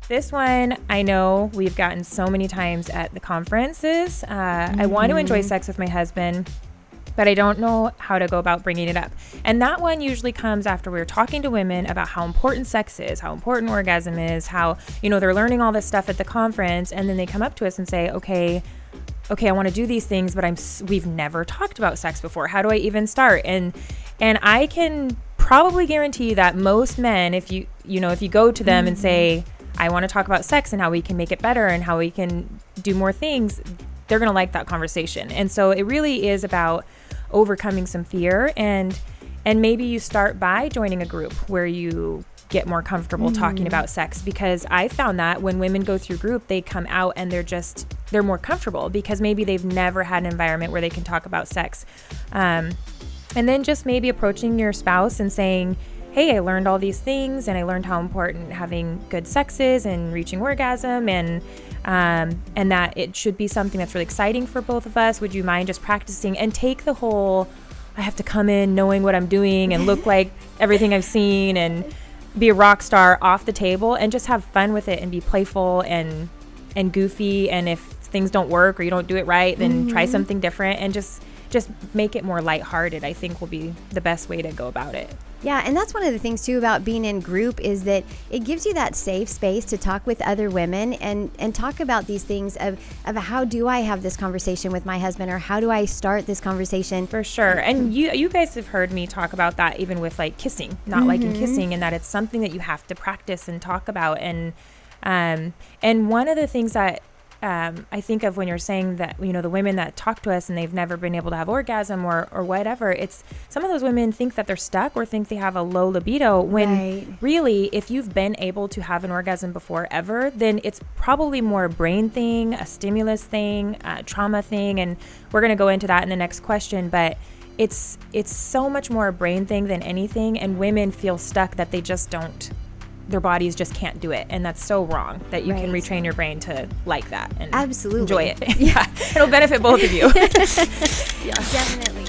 This one, I know we've gotten so many times at the conferences. I want to enjoy sex with my husband, but I don't know how to go about bringing it up. And that one usually comes after we're talking to women about how important sex is, how important orgasm is, how, they're learning all this stuff at the conference. And then they come up to us and say, okay, I want to do these things, but we've never talked about sex before. How do I even start? And I can probably guarantee that most men, if you go to them and say, I want to talk about sex and how we can make it better and how we can do more things, they're going to like that conversation. And so it really is about overcoming some fear, and maybe you start by joining a group where you get more comfortable talking about sex, because I found that when women go through group, they come out and they're more comfortable because maybe they've never had an environment where they can talk about sex. And then just maybe approaching your spouse and saying, hey, I learned all these things, and I learned how important having good sex is and reaching orgasm, and that it should be something that's really exciting for both of us. Would you mind just practicing? And take the whole, I have to come in knowing what I'm doing and look like everything I've seen and be a rock star off the table, and just have fun with it and be playful and goofy. And if things don't work or you don't do it right, then try something different, and just make it more lighthearted, I think, will be the best way to go about it. Yeah, and that's one of the things too about being in group, is that it gives you that safe space to talk with other women and talk about these things of how do I have this conversation with my husband, or how do I start this conversation? For sure. And you guys have heard me talk about that even with like kissing, not liking kissing, and that it's something that you have to practice and talk about. And one of the things that I think of when you're saying that, the women that talk to us and they've never been able to have orgasm or whatever, it's some of those women think that they're stuck or think they have a low libido, when really, if you've been able to have an orgasm before ever, then it's probably more a brain thing, a stimulus thing, a trauma thing. And we're going to go into that in the next question, but it's so much more a brain thing than anything. And women feel stuck that they just don't, their bodies just can't do it. And that's so wrong, that you can retrain your brain to like that and absolutely enjoy it. Yeah. It'll benefit both of you. Yeah, definitely.